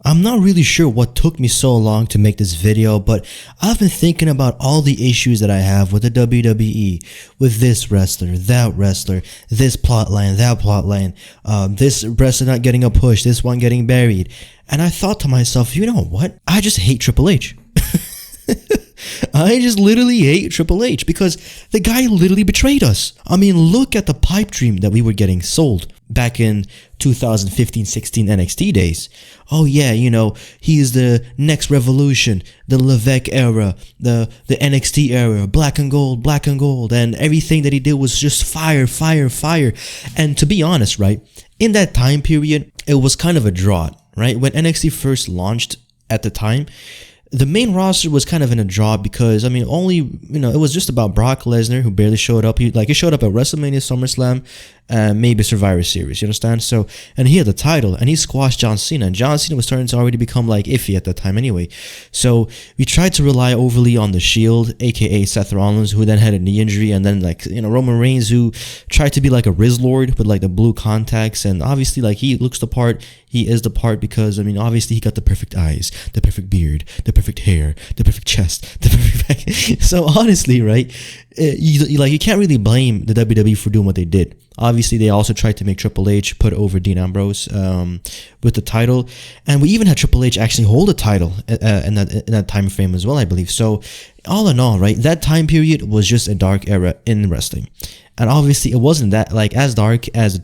I'm not really sure what took me so long to make this video, but I've been thinking about all the issues that I have with the WWE, with this wrestler, that wrestler, this plotline, that plotline, this wrestler not getting a push, this one getting buried. And I thought to myself, you know what? I just hate Triple H. I just literally hate Triple H because the guy literally betrayed us. I mean, look at the pipe dream that we were getting sold back in 2015-16 NXT days. Oh yeah, you know, he is the next revolution, the Levesque era, the NXT era, black and gold, and everything that he did was just fire. And to be honest, right, in that time period, it was kind of a drought, right? When NXT first launched at the time, the main roster was kind of in a drought because, I mean, it was just about Brock Lesnar, who barely showed up. He showed up at WrestleMania, SummerSlam, and maybe Survivor Series, you understand? So, and he had the title, and he squashed John Cena, and John Cena was starting to already become like iffy at that time anyway. So we tried to rely overly on the Shield, aka Seth Rollins, who then had a knee injury, and then Roman Reigns, who tried to be like a Riz Lord with like the blue contacts, and obviously like he looks the part, he is the part because, I mean, obviously he got the perfect eyes, the perfect beard, the perfect hair, the perfect chest, the perfect back. So honestly, right, you can't really blame the WWE for doing what they did. Obviously, they also tried to make Triple H put over Dean Ambrose with the title, and we even had Triple H actually hold a title in that time frame as well, I believe. So, all in all, right, that time period was just a dark era in wrestling, and obviously, it wasn't that like as dark as the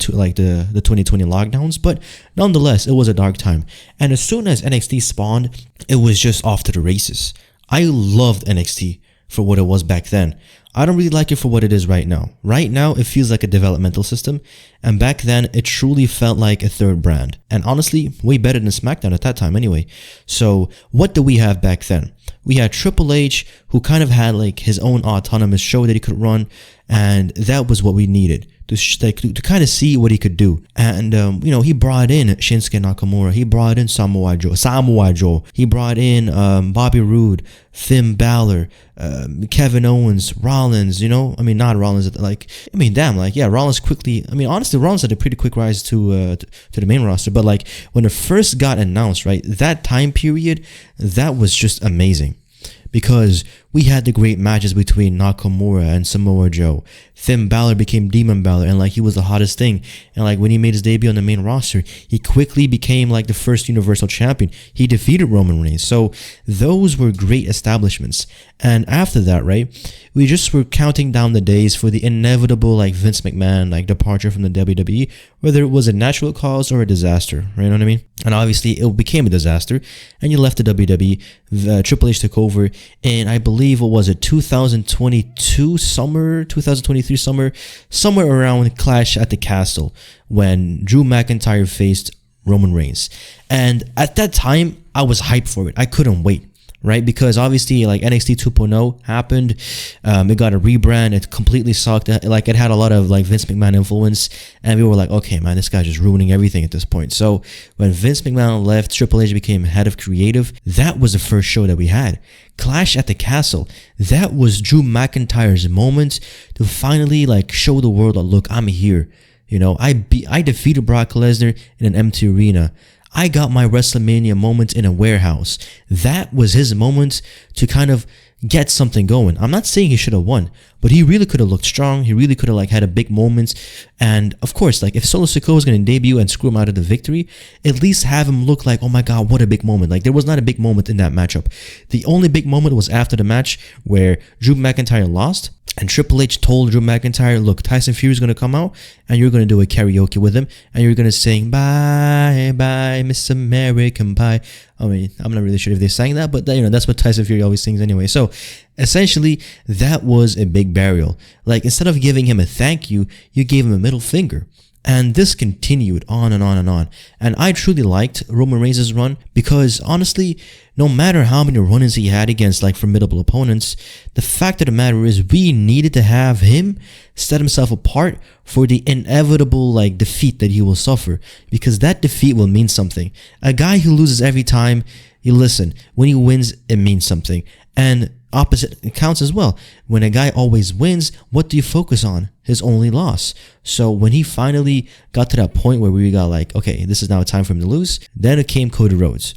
2020 lockdowns, but nonetheless, it was a dark time. And as soon as NXT spawned, it was just off to the races. I loved NXT for what it was back then. I don't really like it for what it is right now. Right now, it feels like a developmental system, and back then, it truly felt like a third brand. And honestly, way better than SmackDown at that time anyway. So, what do we have back then? We had Triple H, who kind of had like his own autonomous show that he could run, and that was what we needed to kind of see what he could do. And he brought in Shinsuke Nakamura, he brought in Samoa Joe, he brought in Bobby Roode, Finn Balor, Kevin Owens, Rollins. Not Rollins, Rollins quickly. I mean, honestly, Rollins had a pretty quick rise to the main roster, but like when it first got announced, right, that time period, that was just amazing. Because we had the great matches between Nakamura and Samoa Joe. Finn Balor became Demon Balor, and like he was the hottest thing. And like when he made his debut on the main roster, he quickly became like the first Universal Champion. He defeated Roman Reigns. So those were great establishments. And after that, right, we just were counting down the days for the inevitable like Vince McMahon like departure from the WWE, whether it was a natural cause or a disaster. Right, you know what I mean? And obviously it became a disaster, and you left the WWE. Triple H took over in, I believe, what was it, 2022 summer, 2023 summer, somewhere around Clash at the Castle, when Drew McIntyre faced Roman Reigns. And at that time, I was hyped for it. I couldn't wait. Right, because obviously like NXT 2.0 happened, it got a rebrand, it completely sucked, like it had a lot of like Vince McMahon influence, and we were like, okay man, this guy's just ruining everything at this point. So when Vince McMahon left, Triple H became head of creative. That was the first show that we had, Clash at the Castle. That was Drew McIntyre's moment to finally like show the world that, look, I'm here. I defeated Brock Lesnar in an empty arena. I got my WrestleMania moment in a warehouse. That was his moment to kind of get something going. I'm not saying he should have won, but he really could have looked strong. He really could have like had a big moment. And of course, like if Solo Sikoa was going to debut and screw him out of the victory, at least have him look like, oh my God, what a big moment. Like there was not a big moment in that matchup. The only big moment was after the match where Drew McIntyre lost. And Triple H told Drew McIntyre, look, Tyson Fury is going to come out and you're going to do a karaoke with him and you're going to sing, bye, bye, Miss American Pie. I mean, I'm not really sure if they sang that, but that's what Tyson Fury always sings anyway. So essentially, that was a big burial. Like instead of giving him a thank you, you gave him a middle finger. And this continued on and on and on. And I truly liked Roman Reigns' run because honestly, no matter how many run-ins he had against like formidable opponents, the fact of the matter is we needed to have him set himself apart for the inevitable like defeat that he will suffer, because that defeat will mean something. A guy who loses every time, when he wins, it means something. And opposite counts as well. When a guy always wins, what do you focus on? His only loss. So when he finally got to that point where we got like, okay, this is now time for him to lose, then it came Cody Rhodes.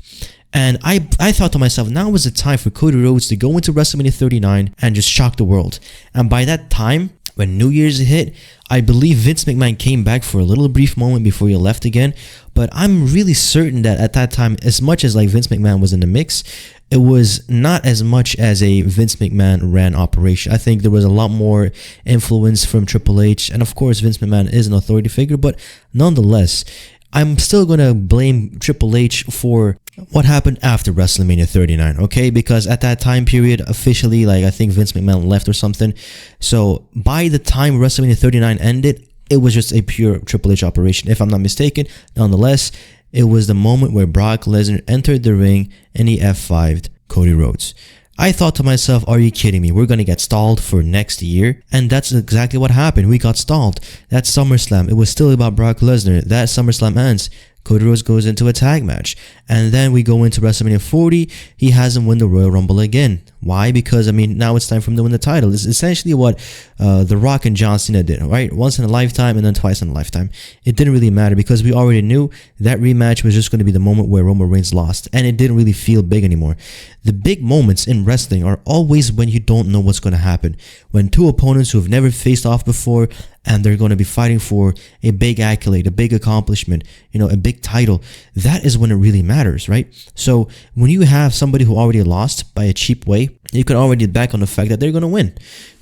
And I thought to myself, now is the time for Cody Rhodes to go into WrestleMania 39 and just shock the world. And by that time, when New Year's hit, I believe Vince McMahon came back for a little brief moment before he left again. But I'm really certain that at that time, as much as like Vince McMahon was in the mix, it was not as much as a Vince McMahon ran operation. I think there was a lot more influence from Triple H. And of course, Vince McMahon is an authority figure. But nonetheless, I'm still going to blame Triple H for what happened after WrestleMania 39, okay? Because at that time period, officially, like I think Vince McMahon left or something. So by the time WrestleMania 39 ended, it was just a pure Triple H operation, if I'm not mistaken. Nonetheless, it was the moment where Brock Lesnar entered the ring and he F5'd Cody Rhodes. I thought to myself, are you kidding me? We're going to get stalled for next year. And that's exactly what happened. We got stalled. That SummerSlam, it was still about Brock Lesnar. That SummerSlam ends. Cody Rhodes goes into a tag match. And then we go into WrestleMania 40. He has him win the Royal Rumble again. Why? Because, I mean, now it's time for him to win the title. It's essentially what The Rock and John Cena did, right? Once in a lifetime and then twice in a lifetime. It didn't really matter because we already knew that rematch was just going to be the moment where Roman Reigns lost. And it didn't really feel big anymore. The big moments in wrestling are always when you don't know what's going to happen. When two opponents who have never faced off before and they're going to be fighting for a big accolade, a big accomplishment, you know, a big title, that is when it really matters, right? So when you have somebody who already lost by a cheap way, you can already bank on the fact that they're going to win.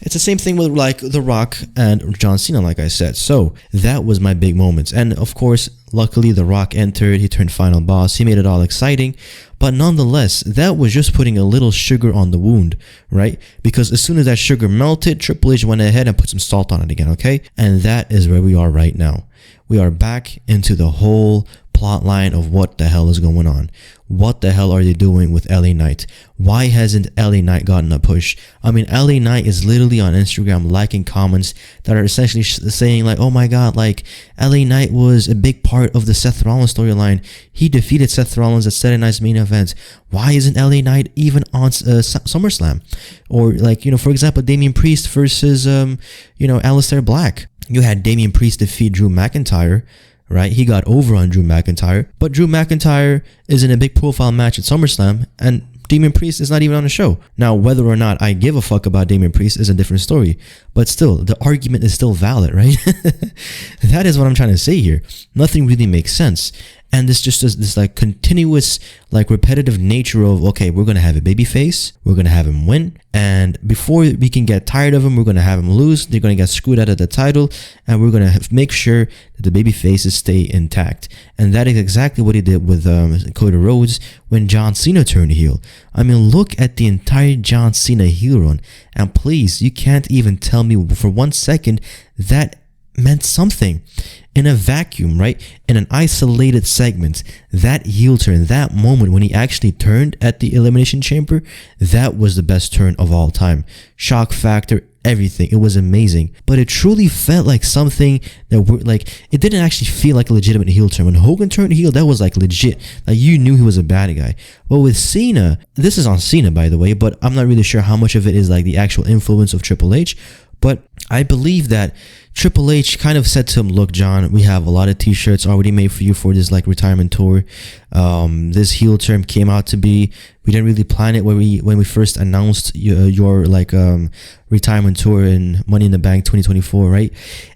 It's the same thing with like The Rock and John Cena, like I said. So that was my big moments. And of course, luckily The Rock entered, he turned final boss, he made it all exciting. But nonetheless, that was just putting a little sugar on the wound, right? Because as soon as that sugar melted, Triple H went ahead and put some salt on it again, okay? And that is where we are right now. We are back into the whole plot line of what the hell is going on. What the hell are they doing with LA Knight? Why hasn't LA Knight gotten a push? I mean, LA Knight is literally on Instagram liking comments that are essentially saying like, oh my god, like LA Knight was a big part of the Seth Rollins storyline. He defeated Seth Rollins at Saturday Night's main event. Why isn't LA Knight even on SummerSlam? Or like, you know, for example, Damian Priest versus, you know, Aleister Black. You had Damian Priest defeat Drew McIntyre, right? He got over on Drew McIntyre, but Drew McIntyre is in a big profile match at SummerSlam and Damian Priest is not even on the show. Now, whether or not I give a fuck about Damian Priest is a different story, but still, the argument is still valid, right? That is what I'm trying to say here. Nothing really makes sense. And this just this like continuous, like repetitive nature of, okay, we're going to have a babyface, we're going to have him win, and before we can get tired of him, we're going to have him lose, they're going to get screwed out of the title, and we're going to make sure that the babyfaces stay intact. And that is exactly what he did with Cody Rhodes when John Cena turned heel. I mean, look at the entire John Cena heel run, and please, you can't even tell me for 1 second that meant something. In a vacuum, right? In an isolated segment, that heel turn, that moment when he actually turned at the Elimination Chamber, that was the best turn of all time. Shock factor, everything. It was amazing. But it truly felt like something that it didn't actually feel like a legitimate heel turn. When Hogan turned heel, that was like legit. Like you knew he was a bad guy. But with Cena, this is on Cena by the way, but I'm not really sure how much of it is like the actual influence of Triple H. But I believe that Triple H kind of said to him, look, John, we have a lot of t-shirts already made for you for this like retirement tour. This heel turn came out to be, we didn't really plan it when we first announced your like retirement tour in Money in the Bank 2024, right?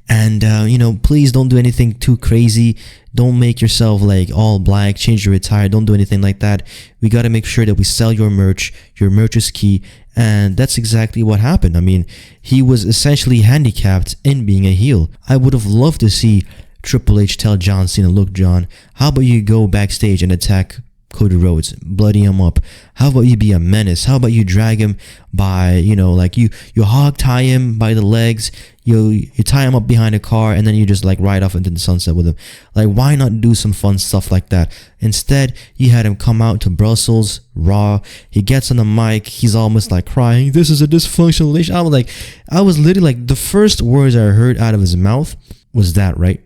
And you know, please don't do anything too crazy. Don't make yourself like all black, change your attire. Don't do anything like that. We got to make sure that we sell your merch. Your merch is key. And that's exactly what happened. I mean, he was essentially handicapped in being a heel. I would have loved to see Triple H tell John Cena, look, John, how about you go backstage and attack Cody Rhodes, bloody him up? How about you be a menace? How about you drag him by, you know, like you hog tie him by the legs, you tie him up behind a car, and then you just like ride off into the sunset with him. Like, why not do some fun stuff like that? Instead, you had him come out to Brussels Raw. He gets on the mic, he's almost like crying, this is a dysfunctional relationship. I was literally like, the first words I heard out of his mouth was that, right?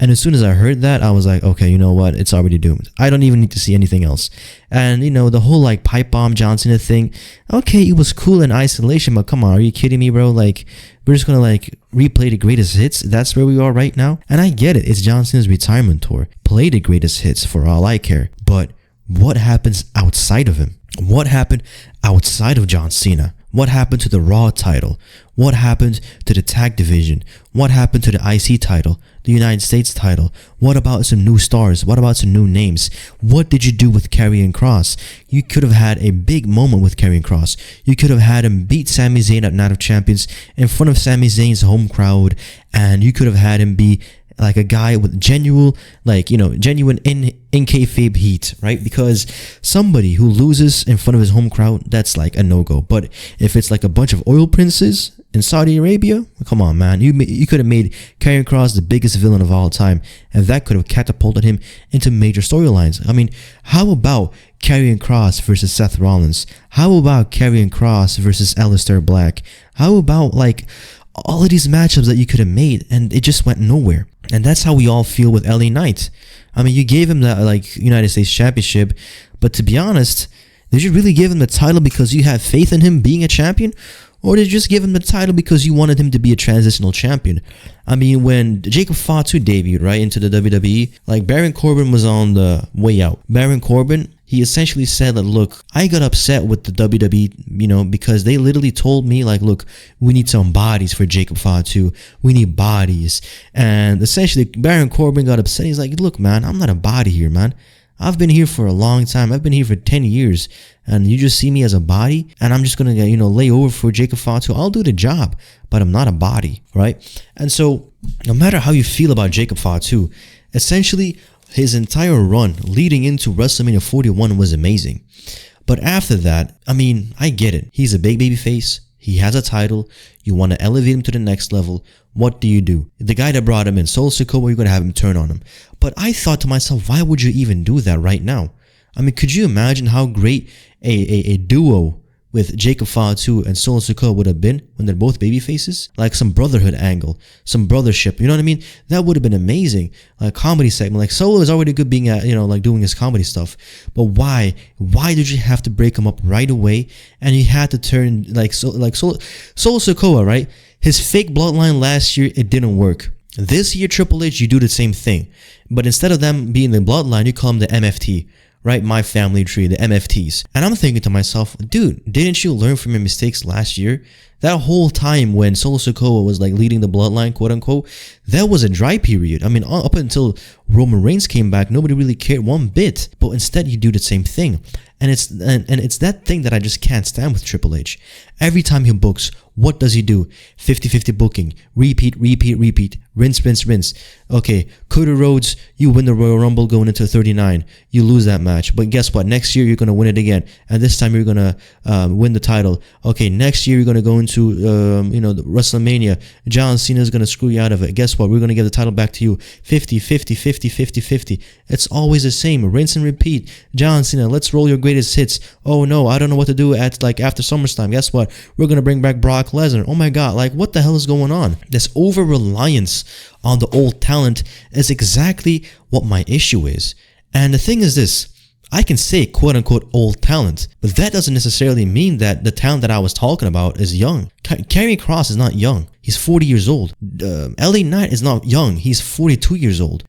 And as soon as I heard that, I was like, okay, you know what? It's already doomed. I don't even need to see anything else. And, the whole like pipe bomb John Cena thing, okay, it was cool in isolation, but come on, are you kidding me, bro? Like, we're just gonna like replay the greatest hits. That's where we are right now. And I get it. It's John Cena's retirement tour. Play the greatest hits for all I care. But what happens outside of him? What happened outside of John Cena? What happened to the Raw title? What happened to the tag division? What happened to the IC title? The United States title? What about some new stars? What about some new names? What did you do with Karrion Kross? You could have had a big moment with Karrion Kross. You could have had him beat Sami Zayn at Night of Champions in front of Sami Zayn's home crowd, and you could have had him be like a guy with genuine in kayfabe heat, right? Because somebody who loses in front of his home crowd, that's like a no-go. But if it's like a bunch of oil princes in Saudi Arabia, come on, man. You could have made Karrion Kross the biggest villain of all time, and that could have catapulted him into major storylines. I mean, how about Karrion Kross versus Seth Rollins? How about Karrion Kross versus Aleister Black? How about like all of these matchups that you could have made, and it just went nowhere? And that's how we all feel with LA Knight. I mean, you gave him that like United States Championship, but to be honest, did you really give him the title because you have faith in him being a champion? Or did you just give him the title because you wanted him to be a transitional champion? I mean, when Jacob Fatu debuted, right, into the WWE, like Baron Corbin was on the way out. Baron Corbin, he essentially said that, look, I got upset with the WWE, because they literally told me, like, look, we need some bodies for Jacob Fatu. We need bodies. And essentially, Baron Corbin got upset. He's like, look, man, I'm not a body here, man. I've been here for a long time. I've been here for 10 years. And you just see me as a body, and I'm just going to, lay over for Jacob Fatu. I'll do the job, but I'm not a body, right? And so, no matter how you feel about Jacob Fatu, essentially, his entire run leading into WrestleMania 41 was amazing. But after that, I mean, I get it. He's a big baby face. He has a title. You want to elevate him to the next level. What do? The guy that brought him in, Solo Sikoa, you're going to have him turn on him. But I thought to myself, why would you even do that right now? I mean, could you imagine how great a duo with Jacob Fatu and Solo Sikoa would have been when they're both baby faces? Like some brotherhood angle, some brothership, you know what I mean? That would have been amazing. Like a comedy segment. Like Solo is already good being at, like doing his comedy stuff. But why? Why did you have to break him up right away? And you had to turn Solo Sikoa, right? His fake bloodline last year, it didn't work. This year, Triple H, you do the same thing. But instead of them being the bloodline, you call them the MFT. Right? My family tree, the MFTs. And I'm thinking to myself, dude, didn't you learn from your mistakes last year? That whole time when Solo Sikoa was like leading the bloodline, quote unquote, that was a dry period. I mean, up until Roman Reigns came back, nobody really cared one bit. But instead, you do the same thing. And it's that thing that I just can't stand with Triple H. Every time he books, what does he do? 50-50 booking. Repeat. Rinse. Okay, Cody Rhodes, you win the Royal Rumble going into 39. You lose that match. But guess what? Next year, you're going to win it again. And this time, you're going to win the title. Okay, next year, you're going to go into, the WrestleMania. John Cena is going to screw you out of it. Guess what? We're going to give the title back to you. 50-50. It's always the same. Rinse and repeat. John Cena, let's roll your greatest hits. Oh, no, I don't know what to do after SummerSlam. Guess what? We're going to bring back Brock Lesnar. Oh, my God. Like, what the hell is going on? This over-reliance on the old talent is exactly what my issue is. And the thing is this, I can say quote-unquote old talent, but that doesn't necessarily mean that the talent that I was talking about is young. Karrion Kross is not young. He's 40 years old. LA Knight is not young. He's 42 years old,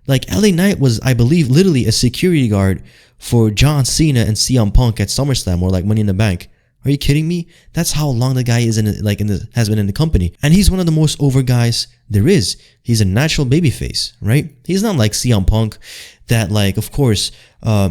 Like, LA Knight was, I believe, literally a security guard for John Cena and CM Punk at SummerSlam, or like Money in the Bank. Are you kidding me? That's how long the guy is has been in the company. And he's one of the most over guys there is. He's a natural babyface, right? He's not like CM Punk that, like, of course,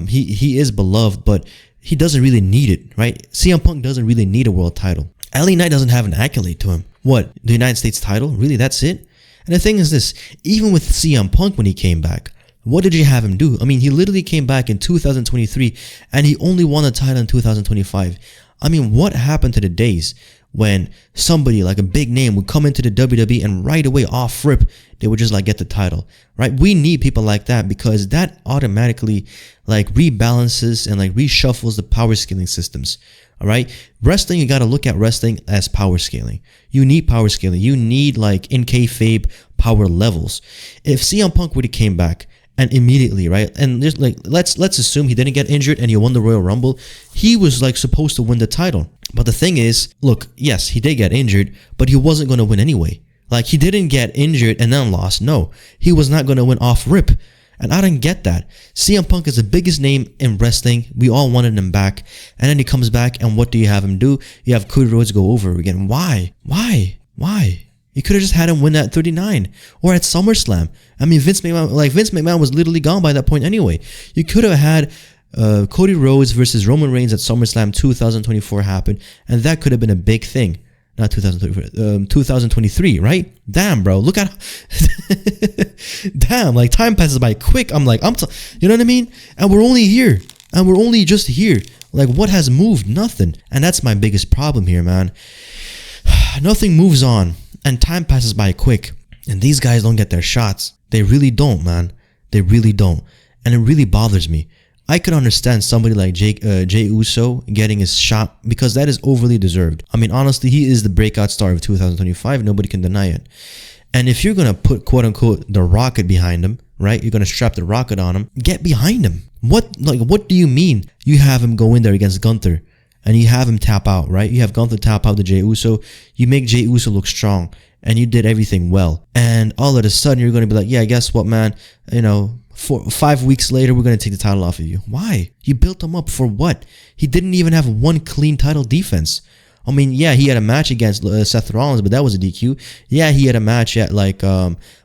he is beloved, but he doesn't really need it, right? CM Punk doesn't really need a world title. LA Knight doesn't have an accolade to him. What? The United States title? Really? That's it? And the thing is this, even with CM Punk when he came back, what did you have him do? I mean, he literally came back in 2023 and he only won a title in 2025. I mean, what happened to the days when somebody like a big name would come into the WWE and right away off rip, they would just like get the title, right? We need people like that because that automatically like rebalances and like reshuffles the power scaling systems, All right. Wrestling, you got to look at wrestling as power scaling. You need power scaling. You need like in kayfabe power levels. If CM Punk would have came back and immediately, right? And just like, let's assume he didn't get injured and he won the Royal Rumble. He was like supposed to win the title. But the thing is, look, yes, he did get injured, but he wasn't going to win anyway. Like, he didn't get injured and then lost. No, he was not going to win off rip. And I didn't get that. CM Punk is the biggest name in wrestling. We all wanted him back. And then he comes back, and what do you have him do? You have Cody Rhodes go over again. Why? You could have just had him win at 39 or at SummerSlam. I mean, Vince McMahon was literally gone by that point anyway. You could have had Cody Rhodes versus Roman Reigns at SummerSlam 2024 happen, and that could have been a big thing. Not 2023, right? Damn, bro. Look at damn, like time passes by quick. You know what I mean? And we're only here. And we're only just here. Like, what has moved? Nothing. And that's my biggest problem here, man. Nothing moves on. And time passes by quick. And these guys don't get their shots. They really don't, man. They really don't. And it really bothers me. I could understand somebody like Jey Uso getting his shot because that is overly deserved. I mean, honestly, he is the breakout star of 2025. Nobody can deny it. And if you're going to put, quote unquote, the rocket behind him, right? You're going to strap the rocket on him. Get behind him. What do you mean? You have him go in there against Gunther and you have him tap out, right? You have Gunther tap out to Jey Uso. You make Jey Uso look strong and you did everything well. And all of a sudden you're going to be like, yeah, guess what, man? 5 weeks later, we're going to take the title off of you. Why? You built him up for what? He didn't even have one clean title defense. I mean, yeah, he had a match against Seth Rollins, but that was a DQ. Yeah, he had a match at like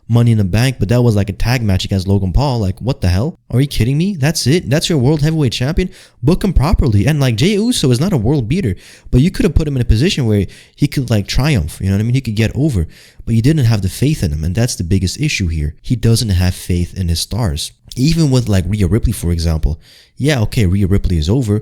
Money in the Bank, but that was like a tag match against Logan Paul. Like, what the hell? Are you kidding me? That's it? That's your world heavyweight champion? Book him properly. And like, Jey Uso is not a world beater, but you could have put him in a position where he could like triumph. You know what I mean? He could get over, but you didn't have the faith in him. And that's the biggest issue here. He doesn't have faith in his stars. Even with like Rhea Ripley, for example. Yeah, okay, Rhea Ripley is over,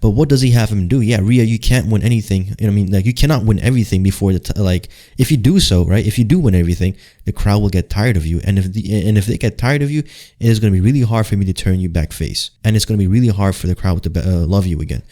but what does he have him do? Yeah, Rhea, you can't win anything. You know what I mean? Like, you cannot win everything before like, if you do so, right? If you do win everything, the crowd will get tired of you. And if they get tired of you, it is going to be really hard for me to turn you back face. And it's going to be really hard for the crowd to love you again.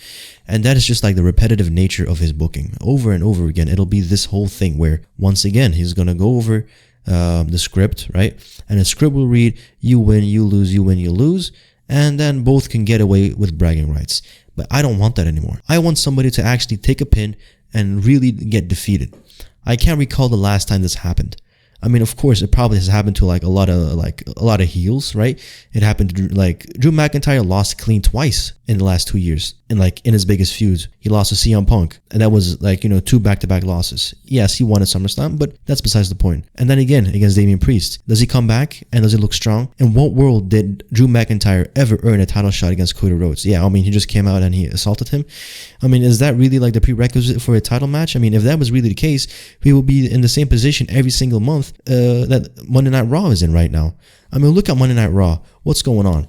And that is just like the repetitive nature of his booking. Over and over again, it'll be this whole thing where, once again, he's going to go over the script, right? And the script will read, you win, you lose, you win, you lose. And then both can get away with bragging rights. But I don't want that anymore. I want somebody to actually take a pin and really get defeated. I can't recall the last time this happened. I mean, of course, it probably has happened to like a lot of heels, right? It happened to Drew McIntyre lost clean twice in the last 2 years, in his biggest feuds. He lost to CM Punk, and that was 2 back-to-back losses. Yes, he won at SummerSlam, but that's besides the point. And then again against Damian Priest, does he come back and does he look strong? In what world did Drew McIntyre ever earn a title shot against Cody Rhodes? Yeah, I mean, he just came out and he assaulted him. I mean, is that really like the prerequisite for a title match? I mean, if that was really the case, we will be in the same position every single month that Monday Night Raw is in right now. I mean, look at Monday Night Raw. What's going on?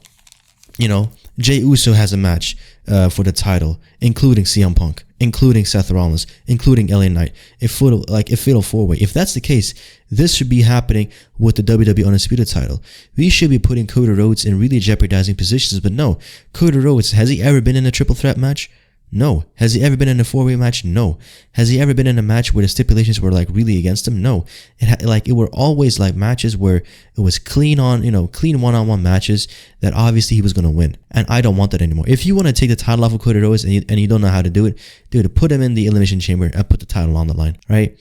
Jey Uso has a match for the title, including CM Punk, including Seth Rollins, including LA Knight, a fatal 4-way. If that's the case, this should be happening with the WWE Undisputed title. We should be putting Cody Rhodes in really jeopardizing positions, but no. Cody Rhodes, has he ever been in a triple threat match? No. Has he ever been in a 4-way match? No. Has he ever been in a match where the stipulations were really against him? No. It were always matches where it was clean one-on-one matches that obviously he was going to win. And I don't want that anymore. If you want to take the title off of Cody Rhodes and you don't know how to do it, dude, put him in the Elimination Chamber and put the title on the line, right?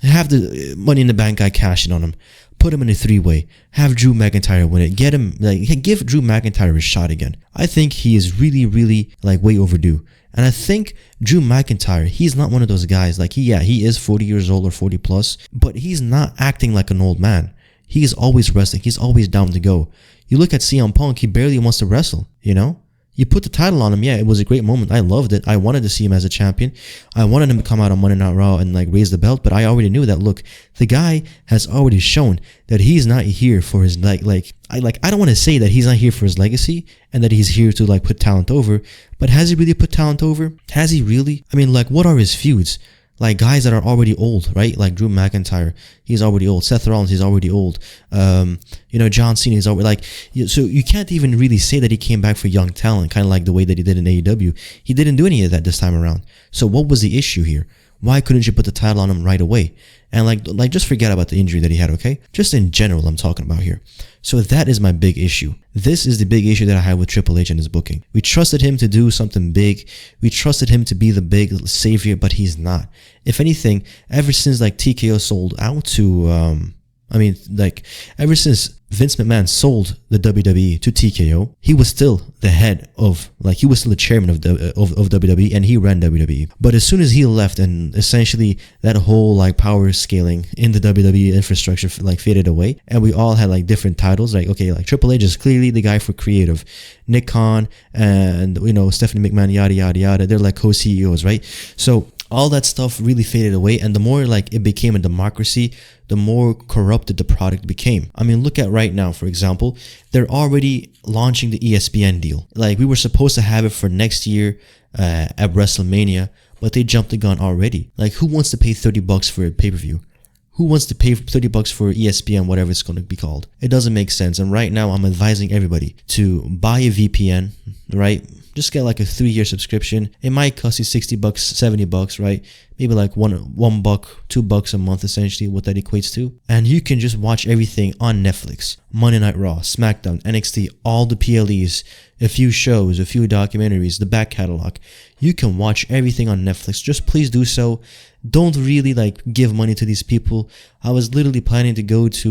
Have the Money in the Bank guy cash in on him. Put him in a 3-way. Have Drew McIntyre win it. Get him, give Drew McIntyre a shot again. I think he is really, really, way overdue. And I think Drew McIntyre, he's not one of those guys. He is 40 years old or 40 plus, but he's not acting like an old man. He is always wrestling. He's always down to go. You look at CM Punk, he barely wants to wrestle, You put the title on him. Yeah, it was a great moment. I loved it. I wanted to see him as a champion. I wanted him to come out on Monday Night Raw and raise the belt, but I already knew that, look, the guy has already shown that he's not here for his I don't want to say that he's not here for his legacy and that he's here to put talent over, but has he really put talent over? Has he really? I mean, what are his feuds? Like guys that are already old, right? Like Drew McIntyre, he's already old. Seth Rollins, he's already old. John Cena is already like, so you can't even really say that he came back for young talent, kind of like the way that he did in AEW. He didn't do any of that this time around. So what was the issue here? Why couldn't you put the title on him right away? And like just forget about the injury that he had, okay? Just in general, I'm talking about here. So that is my big issue. This is the big issue that I have with Triple H and his booking. We trusted him to do something big. We trusted him to be the big savior, but he's not. If anything, ever since like TKO sold out to, ever since Vince McMahon sold the WWE to TKO, he was still the head of, he was still the chairman of WWE, and he ran WWE. But as soon as he left, and essentially that whole power scaling in the WWE infrastructure faded away, and we all had different titles. Triple H is clearly the guy for creative. Nick Khan and Stephanie McMahon, yada yada yada. They're co-CEOs, right? So all that stuff really faded away, and the more it became a democracy, the more corrupted the product became. I mean, look at right now, for example, they're already launching the ESPN deal. We were supposed to have it for next year at WrestleMania, but they jumped the gun already. Who wants to pay $30 for a pay-per-view? Who wants to pay $30 for ESPN, whatever it's going to be called? It doesn't make sense. And right now, I'm advising everybody to buy a VPN, right? Just get a 3-year subscription. It might cost you $60, $70, right? Maybe $1, $2 a month, essentially, what that equates to. And you can just watch everything on Netflix. Monday Night Raw, SmackDown, NXT, all the PLEs, a few shows, a few documentaries, the back catalog. You can watch everything on Netflix. Just please do so. Don't really give money to these people. I was literally planning to go to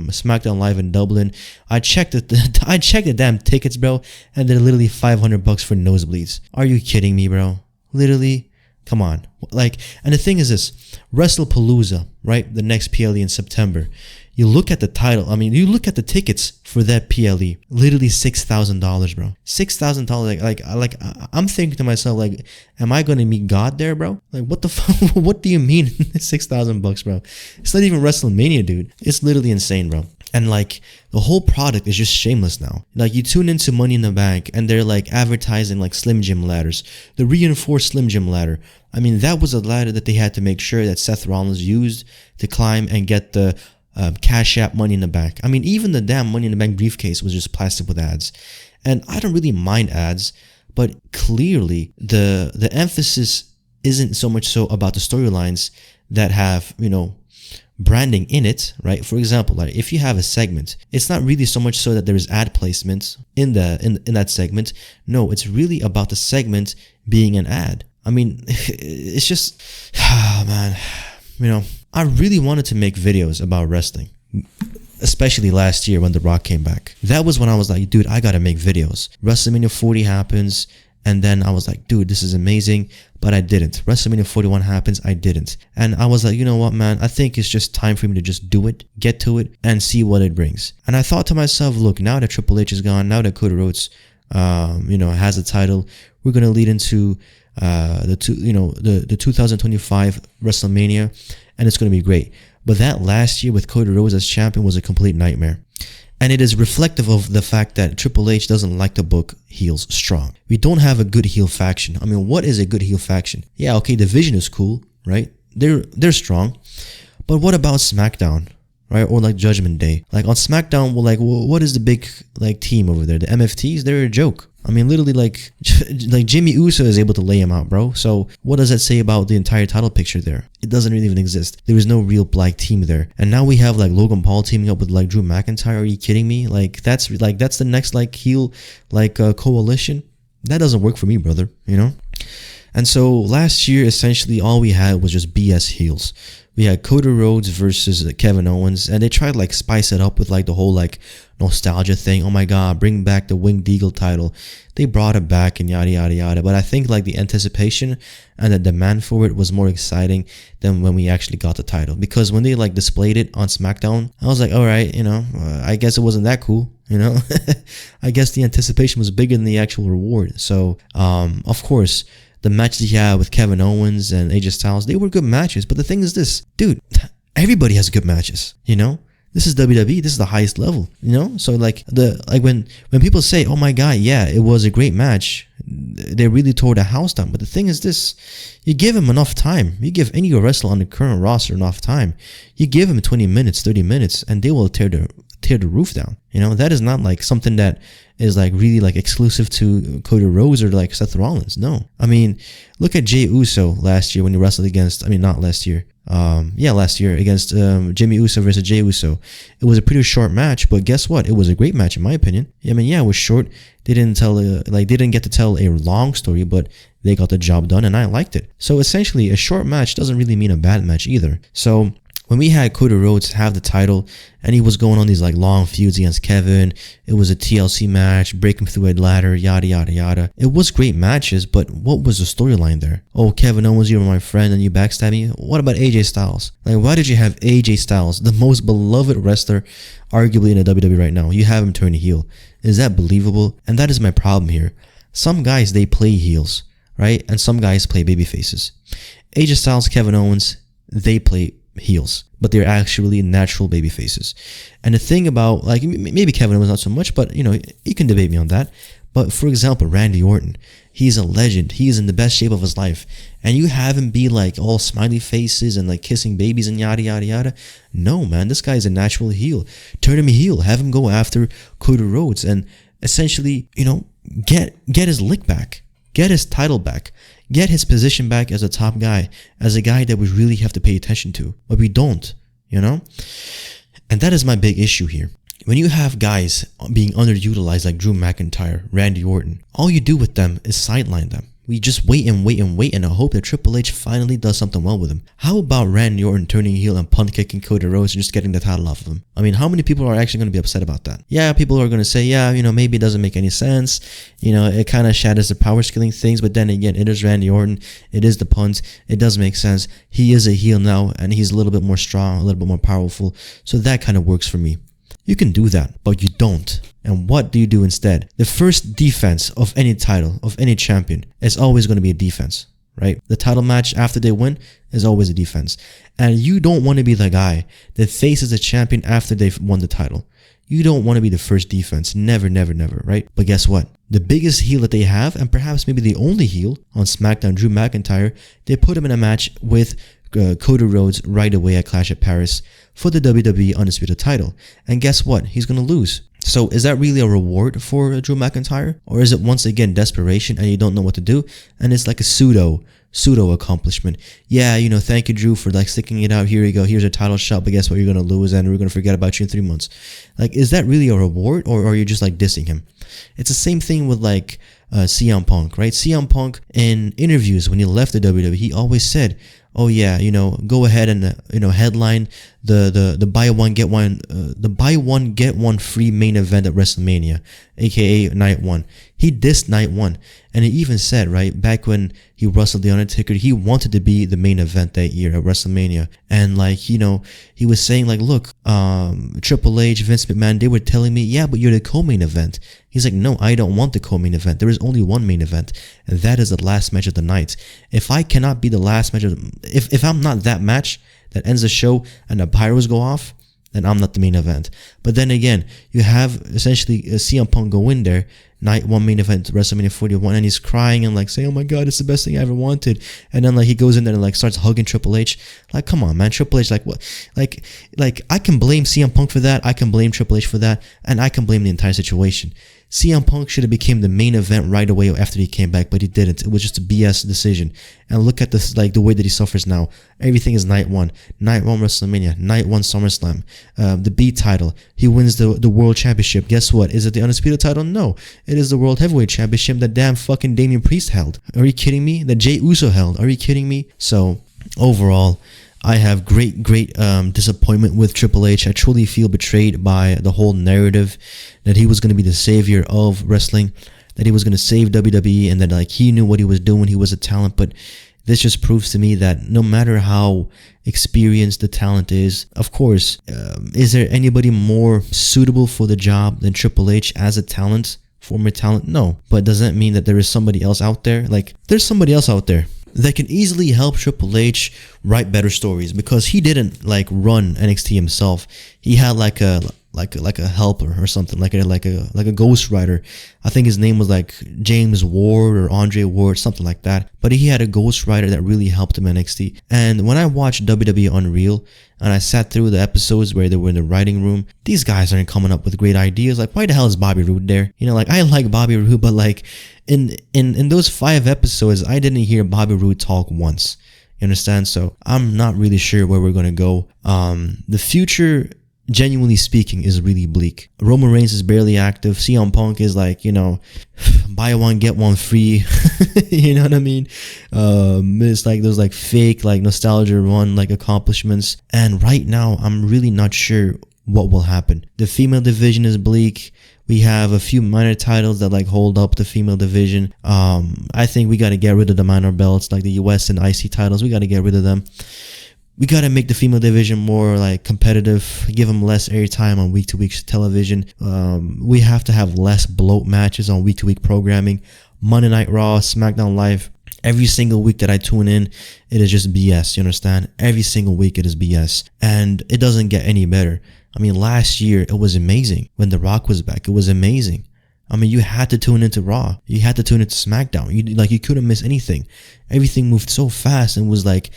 SmackDown Live in Dublin. I checked the damn tickets, bro, and they're literally $500 for nosebleeds. Are you kidding me, bro? Literally, come on. And the thing is this, WrestlePalooza, right? The next PLE in September. You look at the title. I mean, you look at the tickets for that PLE. Literally $6,000, bro. $6,000. I'm thinking to myself, am I gonna meet God there, bro? What the fuck? What do you mean $6,000, bro? It's not even WrestleMania, dude. It's literally insane, bro. And the whole product is just shameless now. You tune into Money in the Bank, and they're advertising Slim Jim ladders, the reinforced Slim Jim ladder. I mean, that was a ladder that they had to make sure that Seth Rollins used to climb and get the Cash App Money in the Bank. I mean, even the damn Money in the Bank briefcase was just plastered with ads. And I don't really mind ads, but clearly the emphasis isn't so much so about the storylines that have, branding in it, right? For example, if you have a segment, it's not really so much so that there is ad placement in that segment. No, it's really about the segment being an ad. I mean, it's just, man, I really wanted to make videos about wrestling, especially last year when The Rock came back. That was when I was like, dude, I gotta make videos. WrestleMania 40 happens, and then I was like, dude, this is amazing, but I didn't. WrestleMania 41 happens, I didn't. And I was like, you know what, man, I think it's just time for me to just do it, get to it, and see what it brings. And I thought to myself, look, now that Triple H is gone, now that Cody Rhodes, has the title, we're gonna lead into the 2025 WrestleMania, and it's going to be great. But that last year with Cody Rhodes as champion was a complete nightmare. And it is reflective of the fact that Triple H doesn't like to book heels strong. We don't have a good heel faction. I mean, what is a good heel faction? Yeah, okay, the Vision is cool, right? They're strong. But what about SmackDown, right? Or Judgment Day? On SmackDown, what is the big team over there? The MFTs? They're a joke. I mean, literally, Jimmy Uso is able to lay him out, bro. So what does that say about the entire title picture there? It doesn't really even exist. There is no real black team there. And now we have Logan Paul teaming up with Drew McIntyre. Are you kidding me? That's the next heel coalition. That doesn't work for me, brother. And so last year, essentially, all we had was just BS heels. We had Cody Rhodes versus Kevin Owens, and they tried to spice it up with the whole nostalgia thing. Oh my god, bring back the Winged Eagle title. They brought it back and yada yada yada. But I think the anticipation and the demand for it was more exciting than when we actually got the title. Because when they displayed it on SmackDown, I was like, all right, I guess it wasn't that cool. I guess the anticipation was bigger than the actual reward. So of course, the matches he had with Kevin Owens and AJ Styles, they were good matches. But the thing is this, dude, everybody has good matches, This is WWE, this is the highest level, So when people say, oh my god, yeah, it was a great match, they really tore the house down. But the thing is this, you give him enough time. You give any wrestler on the current roster enough time. You give him 20 minutes, 30 minutes, and they will tear the roof down. You know, that is not like something that is like really like exclusive to Cody Rhodes or like Seth Rollins. No. I mean, look at Jey Uso last year when he wrestled against, not last year. Last year against Jimmy Uso versus Jey Uso. It was a pretty short match, but guess what? It was a great match in my opinion. I mean, yeah, it was short. They didn't get to tell a long story, but they got the job done and I liked it. So essentially, a short match doesn't really mean a bad match either. So when we had Cody Rhodes have the title and he was going on these like long feuds against Kevin, it was a TLC match, break him through a ladder, yada yada yada. It was great matches, but what was the storyline there? Oh, Kevin Owens, you're my friend and you backstab me? What about AJ Styles? Like, why did you have AJ Styles, the most beloved wrestler arguably in the WWE right now? You have him turn heel. Is that believable? And that is my problem here. Some guys, they play heels, right? And some guys play baby faces. AJ Styles, Kevin Owens, they play heels, but they're actually natural baby faces. And the thing about, like, maybe Kevin Owens not so much, but you can debate me on that. But for example, Randy Orton, he's a legend. He's in the best shape of his life, and you have him be like all smiley faces and like kissing babies and yada yada yada. No, man, this guy is a natural heel. Turn him heel. Have him go after Cody Rhodes and essentially, get his lick back, get his title back. Get his position back as a top guy, as a guy that we really have to pay attention to. But we don't, And that is my big issue here. When you have guys being underutilized like Drew McIntyre, Randy Orton, all you do with them is sideline them. We just wait and hope that Triple H finally does something well with him. How about Randy Orton turning heel and punt kicking Cody Rhodes and just getting the title off of him? I mean, how many people are actually going to be upset about that? Yeah, people are going to say, maybe it doesn't make any sense. It kind of shatters the power scaling things. But then again, it is Randy Orton. It is the punt. It does make sense. He is a heel now and he's a little bit more strong, a little bit more powerful. So that kind of works for me. You can do that, but you don't. And what do you do instead? The first defense of any title, of any champion, is always going to be a defense, right? The title match after they win is always a defense. And you don't want to be the guy that faces a champion after they've won the title. You don't want to be the first defense. Never, never, never, right? But guess what? The biggest heel that they have, and perhaps maybe the only heel on SmackDown, Drew McIntyre, they put him in a match with Cody Rhodes right away at Clash at Paris for the WWE Undisputed title. And guess what? He's going to lose. So is that really a reward for Drew McIntyre? Or is it once again desperation and you don't know what to do? And it's like a pseudo accomplishment. Yeah, thank you, Drew, for like sticking it out. Here you go. Here's a title shot. But guess what? You're going to lose and we're going to forget about you in 3 months. Like, is that really a reward or are you just like dissing him? It's the same thing with like CM Punk, right? CM Punk in interviews when he left the WWE, he always said, oh yeah, go ahead and headline the buy one get one free main event at WrestleMania, aka Night 1. He dissed Night 1, and he even said, right, back when he wrestled The Undertaker, he wanted to be the main event that year at WrestleMania. And like, he was saying like, look, Triple H, Vince McMahon, they were telling me, yeah, but you're the co-main event. He's like, no, I don't want the co-main event. There is only one main event, and that is the last match of the night. If I cannot be the last match if I'm not that match that ends the show and the pyros go off, then I'm not the main event. But then again, you have essentially CM Punk go in there, Night 1 main event, WrestleMania 41, and he's crying and like saying, oh my god, it's the best thing I ever wanted. And then like he goes in there and like starts hugging Triple H. Like, come on, man, Triple H, like what? Like I can blame CM Punk for that, I can blame Triple H for that, and I can blame the entire situation. CM Punk should have became the main event right away after he came back, but he didn't. It was just a BS decision. And look at this, like the way that he suffers now. Everything is Night 1 WrestleMania, Night 1 SummerSlam, the B title. He wins the World Championship. Guess what? Is it the Undisputed title? No, it is the World Heavyweight Championship that damn fucking Damian Priest held. Are you kidding me? That Jey Uso held. Are you kidding me? So overall, I have great disappointment with Triple H. I truly feel betrayed by the whole narrative that he was going to be the savior of wrestling, that he was going to save WWE, and that like he knew what he was doing, he was a talent. But this just proves to me that no matter how experienced the talent is, of course, is there anybody more suitable for the job than Triple H as a talent, former talent? No. But does that mean that there is somebody else out there? Like, there's somebody else out there that can easily help Triple H write better stories, because he didn't like run NXT himself. He had like a like a helper or something, like a ghost writer. I think his name was like James Ward or Andre Ward, something like that. But he had a ghost writer that really helped him in NXT. And when I watched WWE Unreal and I sat through the episodes where they were in the writing room, these guys aren't coming up with great ideas. Like, why the hell is Bobby Roode there? You know, like, I like Bobby Roode, but like in those 5 episodes, I didn't hear Bobby Roode talk once. You understand? So I'm not really sure where we're gonna go. The future, genuinely speaking, is really bleak. Roman Reigns is barely active. CM Punk is like, you know, buy one get one free. You know what I mean? It's like those like fake like nostalgia run like accomplishments. And right now, I'm really not sure what will happen. The female division is bleak. We have a few minor titles that like hold up the female division. I think we got to get rid of the minor belts like the US and IC titles. We got to get rid of them. We got to make the female division more like competitive, give them less airtime on week-to-week television. We have to have less bloat matches on week-to-week programming. Monday Night Raw, SmackDown Live. Every single week that I tune in, it is just BS. You understand? Every single week it is BS. And it doesn't get any better. I mean, last year it was amazing. When The Rock was back, it was amazing. I mean, you had to tune into Raw. You had to tune into SmackDown. You couldn't miss anything. Everything moved so fast and was like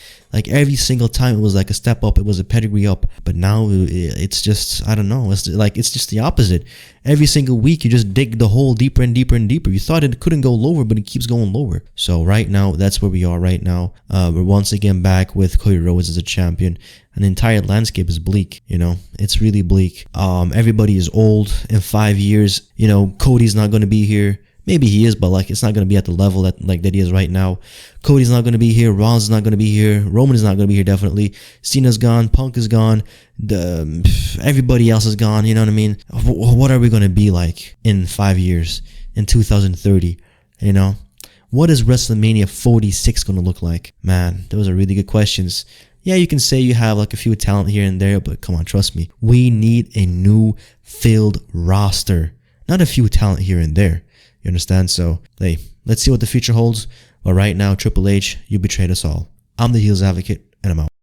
every single time it was like a step up. It was a pedigree up. But now it's just, I don't know. It's just the opposite. Every single week you just dig the hole deeper and deeper and deeper. You thought it couldn't go lower, but it keeps going lower. So right now, that's where we are right now. We're once again back with Cody Rhodes as a champion. And the entire landscape is bleak, you know. It's really bleak. Everybody is old. In 5 years, you know, Cody's not going to be here. Maybe he is, but like it's not going to be at the level that he is right now. Cody's not going to be here. Rollins is not going to be here. Roman is not going to be here, definitely. Cena's gone. Punk is gone. Everybody else is gone. You know what I mean? What are we going to be like in 5 years? In 2030? You know? What is WrestleMania 46 going to look like? Man, those are really good questions. Yeah, you can say you have like a few talent here and there, but come on, trust me. We need a new filled roster. Not a few talent here and there. You understand? So, hey, let's see what the future holds. But right now, Triple H, you betrayed us all. I'm the Heels Advocate, and I'm out.